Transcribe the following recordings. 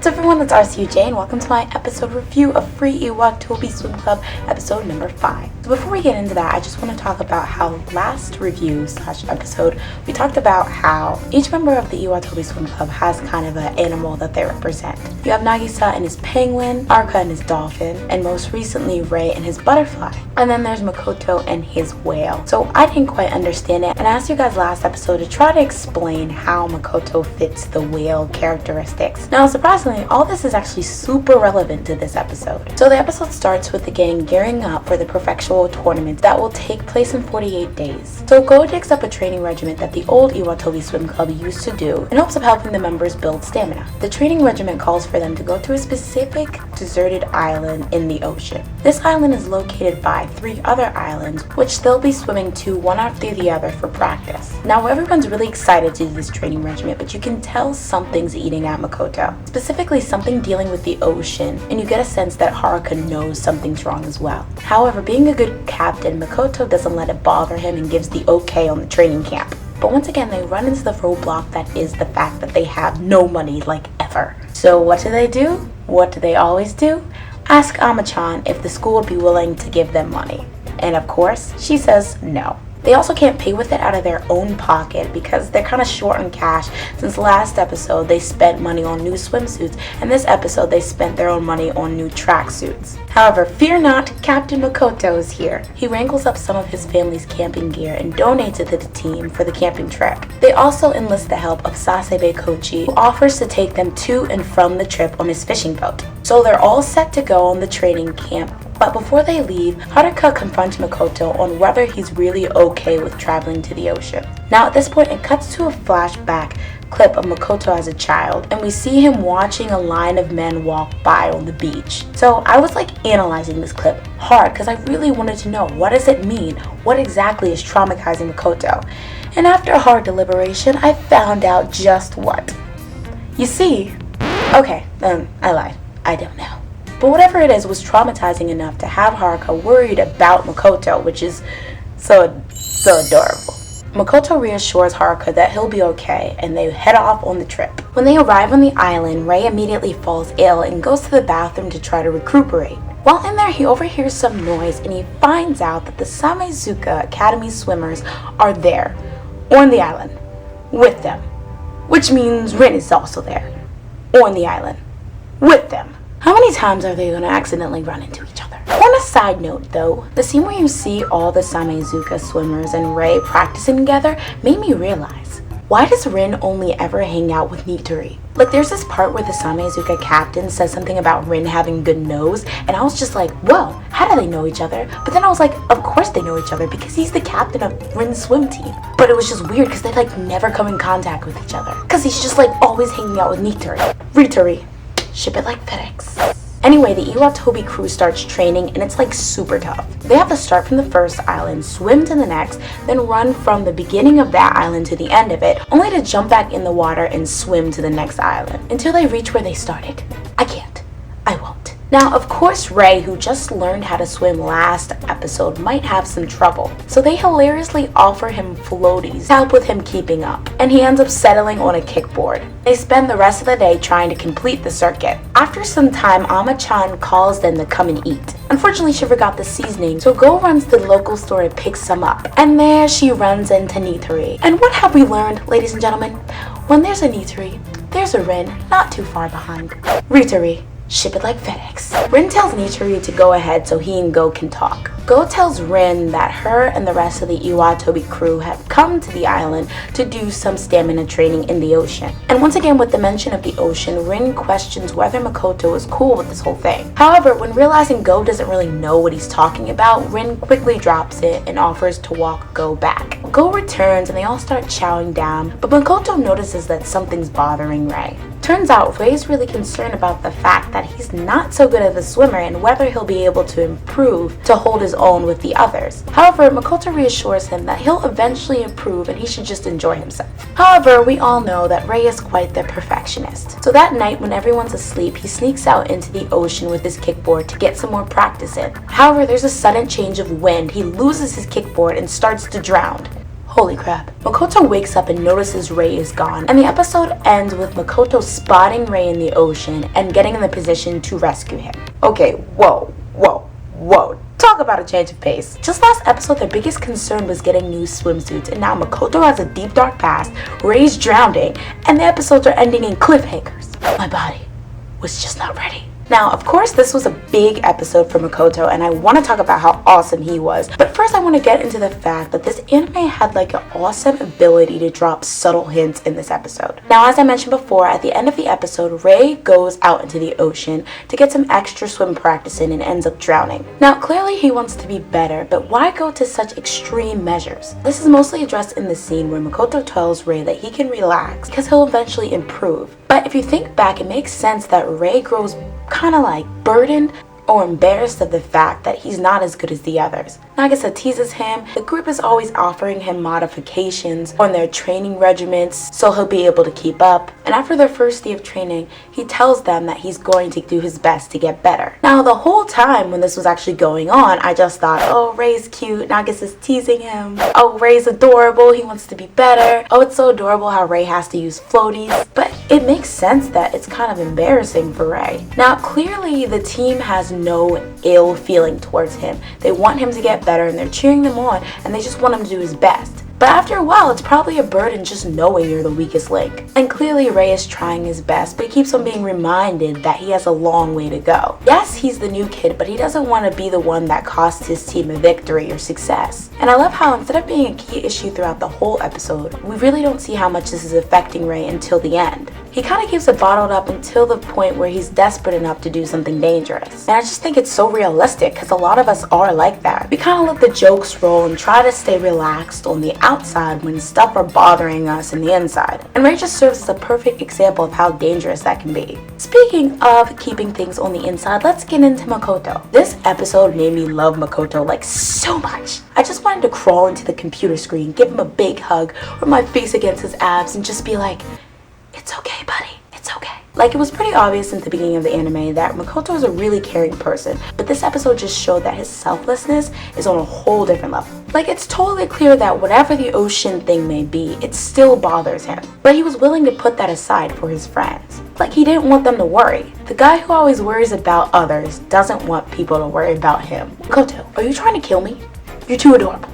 What's up everyone, it's RCUJ and welcome to my episode review of Free Iwatobi Swim Club episode number 5. So before we get into that, I just want to talk about how last review/episode we talked about how each member of the Iwatobi Swim Club has kind of an animal that they represent. You have Nagisa and his penguin, Arka and his dolphin, and most recently Ray and his butterfly. And then there's Makoto and his whale. So I didn't quite understand it, and I asked you guys last episode to try to explain how Makoto fits the whale characteristics. Now surprisingly, all this is actually super relevant to this episode. So the episode starts with the gang gearing up for the Prefectural tournament that will take place in 48 days. So Go digs up a training regiment that the old Iwatobi Swim Club used to do in hopes of helping the members build stamina. The training regiment calls for them to go to a specific deserted island in the ocean. This island is located by 3 other islands, which they'll be swimming to one after the other for practice. Now everyone's really excited to do this training regiment, but you can tell something's eating at Makoto. Specifically something dealing with the ocean, and you get a sense that Haruka knows something's wrong as well. However, being a good captain, Makoto doesn't let it bother him and gives the okay on the training camp. But once again, they run into the roadblock that is the fact that they have no money, like ever. So what do? What do they always do? Ask Ama-chan if the school would be willing to give them money. And of course, she says no. They also can't pay with it out of their own pocket because they're kind of short on cash since last episode they spent money on new swimsuits, and this episode they spent their own money on new tracksuits. However, fear not, Captain Makoto is here. He wrangles up some of his family's camping gear and donates it to the team for the camping trip. They also enlist the help of Sasebe Kochi, who offers to take them to and from the trip on his fishing boat. So they're all set to go on the training camp. But before they leave, Haruka confronts Makoto on whether he's really okay with traveling to the ocean. Now at this point it cuts to a flashback clip of Makoto as a child, and we see him watching a line of men walk by on the beach. So I was analyzing this clip hard because I really wanted to know, what does it mean? What exactly is traumatizing Makoto? And after a hard deliberation, I found out just what. You see, I lied. I don't know. But whatever it is was traumatizing enough to have Haruka worried about Makoto, which is so adorable. Makoto reassures Haruka that he'll be okay, and they head off on the trip. When they arrive on the island, Ray immediately falls ill and goes to the bathroom to try to recuperate. While in there, he overhears some noise and he finds out that the Samezuka Academy swimmers are there, on the island, with them. Which means Rin is also there, on the island, with them. How many times are they going to accidentally run into each other? On a side note though, the scene where you see all the Samezuka swimmers and Ray practicing together made me realize, why does Rin only ever hang out with Nitori? There's this part where the Samezuka captain says something about Rin having good nose, and I was just like, whoa, how do they know each other? But then I was like, of course they know each other because he's the captain of Rin's swim team. But it was just weird because they never come in contact with each other, because he's just always hanging out with Nitori. Ritori. Ship it like FedEx. Anyway, the Iwatobi crew starts training and it's super tough. They have to start from the first island, swim to the next, then run from the beginning of that island to the end of it, only to jump back in the water and swim to the next island until they reach where they started. I can't. I won't. Now, of course, Ray, who just learned how to swim last episode, might have some trouble. So they hilariously offer him floaties to help with him keeping up, and he ends up settling on a kickboard. They spend the rest of the day trying to complete the circuit. After some time, Ama-chan calls them to come and eat. Unfortunately, she forgot the seasoning, so Go runs to the local store and picks some up. And there she runs into Nitori. And what have we learned, ladies and gentlemen? When there's a Nitori, there's a Rin not too far behind. Ritori. Ship it like FedEx. Rin tells Nitori to go ahead so he and Go can talk. Go tells Rin that her and the rest of the Iwatobi crew have come to the island to do some stamina training in the ocean. And once again, with the mention of the ocean, Rin questions whether Makoto is cool with this whole thing. However, when realizing Go doesn't really know what he's talking about, Rin quickly drops it and offers to walk Go back. Go returns and they all start chowing down, but Makoto notices that something's bothering Ray. Turns out Ray's really concerned about the fact that he's not so good as a swimmer and whether he'll be able to improve to hold his own with the others. However, Makoto reassures him that he'll eventually improve and he should just enjoy himself. However, we all know that Ray is quite the perfectionist. So that night when everyone's asleep, he sneaks out into the ocean with his kickboard to get some more practice in. However, there's a sudden change of wind. He loses his kickboard and starts to drown. Holy crap. Makoto wakes up and notices Rei is gone, and the episode ends with Makoto spotting Rei in the ocean and getting in the position to rescue him. Okay, whoa. Talk about a change of pace. Just last episode, their biggest concern was getting new swimsuits, and now Makoto has a deep dark past, Rei's drowning, and the episodes are ending in cliffhangers. My body was just not ready. Now, of course, this was a big episode for Makoto, and I want to talk about how awesome he was. But first, I want to get into the fact that this anime had like an awesome ability to drop subtle hints in this episode. Now, as I mentioned before, at the end of the episode, Rei goes out into the ocean to get some extra swim practice in and ends up drowning. Now, clearly he wants to be better, but why go to such extreme measures? This is mostly addressed in the scene where Makoto tells Rei that he can relax because he'll eventually improve. But if you think back, it makes sense that Rei grows kind of like burdened or embarrassed of the fact that he's not as good as the others. Nagisa teases him. The group is always offering him modifications on their training regimens so he'll be able to keep up. And after their first day of training, he tells them that he's going to do his best to get better. Now, the whole time when this was actually going on, I just thought, oh, Rei's cute, Nagisa's teasing him. Oh, Rei's adorable, he wants to be better. Oh, it's so adorable how Rei has to use floaties. But it makes sense that it's kind of embarrassing for Rei. Now, clearly the team has no ill feeling towards him. They want him to get better and they're cheering them on and they just want him to do his best. But after a while, it's probably a burden just knowing you're the weakest link. And clearly Rei is trying his best, but he keeps on being reminded that he has a long way to go. Yes, he's the new kid, but he doesn't want to be the one that costs his team a victory or success. And I love how instead of being a key issue throughout the whole episode, we really don't see how much this is affecting Rei until the end. He kind of keeps it bottled up until the point where he's desperate enough to do something dangerous. And I just think it's so realistic because a lot of us are like that. We kind of let the jokes roll and try to stay relaxed on the outside when stuff are bothering us in the inside. And Rei just serves as a perfect example of how dangerous that can be. Speaking of keeping things on the inside, let's get into Makoto. This episode made me love Makoto like so much. I just wanted to crawl into the computer screen, give him a big hug, rub my face against his abs, and just be like, it's okay, buddy, it's okay. Like, it was pretty obvious in the beginning of the anime that Makoto is a really caring person, but this episode just showed that his selflessness is on a whole different level. Like, it's totally clear that whatever the ocean thing may be, it still bothers him. But he was willing to put that aside for his friends. Like, he didn't want them to worry. The guy who always worries about others doesn't want people to worry about him. Makoto, are you trying to kill me? You're too adorable.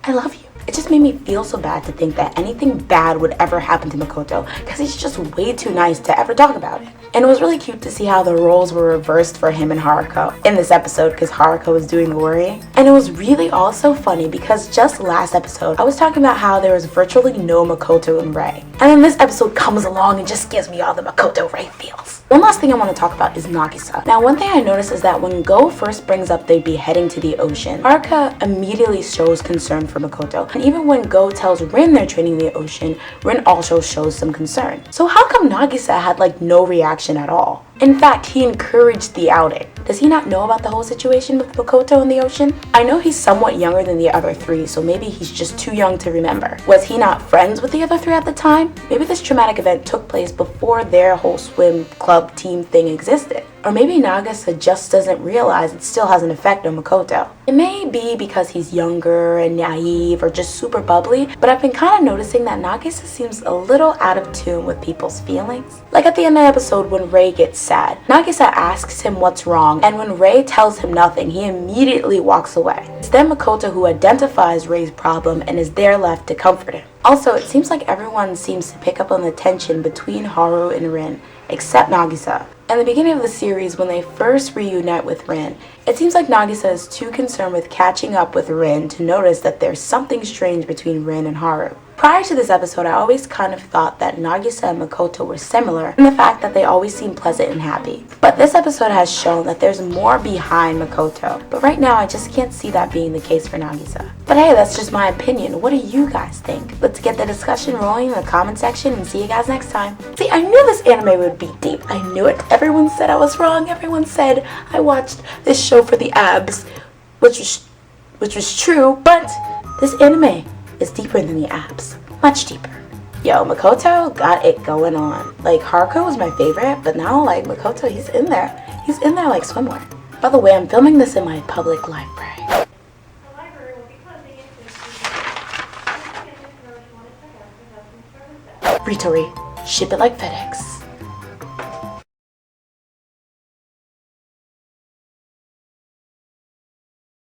I love you. It just made me feel so bad to think that anything bad would ever happen to Makoto because he's just way too nice to ever talk about it. And it was really cute to see how the roles were reversed for him and Haruko in this episode because Haruko was doing the worrying. And it was really also funny because just last episode, I was talking about how there was virtually no Makoto in Rei. And then this episode comes along and just gives me all the Makoto Rei feels. One last thing I want to talk about is Nagisa. Now, one thing I noticed is that when Go first brings up they'd be heading to the ocean, Haruka immediately shows concern for Makoto. And even when Go tells Rin they're training the ocean, Rin also shows some concern. So how come Nagisa had like no reaction at all? In fact, he encouraged the outing. Does he not know about the whole situation with Makoto in the ocean? I know he's somewhat younger than the other three, so maybe he's just too young to remember. Was he not friends with the other three at the time? Maybe this traumatic event took place before their whole swim club team thing existed. Or maybe Nagisa just doesn't realize it still has an effect on Makoto. It may be because he's younger and naive or just super bubbly, but I've been kind of noticing that Nagisa seems a little out of tune with people's feelings. Like at the end of the episode when Rei gets sad, Nagisa asks him what's wrong, and when Rei tells him nothing, he immediately walks away. It's then Makoto who identifies Rei's problem and is there left to comfort him. Also, it seems like everyone seems to pick up on the tension between Haru and Rin, except Nagisa. In the beginning of the series, when they first reunite with Rin, it seems like Nagisa is too concerned with catching up with Rin to notice that there's something strange between Rin and Haru. Prior to this episode, I always kind of thought that Nagisa and Makoto were similar in the fact that they always seem pleasant and happy. But this episode has shown that there's more behind Makoto. But right now, I just can't see that being the case for Nagisa. But hey, that's just my opinion. What do you guys think? Let's get the discussion rolling in the comment section and see you guys next time. See, I knew this anime would be deep. I knew it. Everyone said I was wrong. Everyone said I watched this show for the abs, which was true, but this anime is deeper than the abs. Much deeper. Yo, Makoto got it going on. Like, Haruko was my favorite, but now, like, Makoto, he's in there. He's in there like swimwear. By the way, I'm filming this in my public library. The library will be closing in 15 minutes. mandatory. Ship it like FedEx.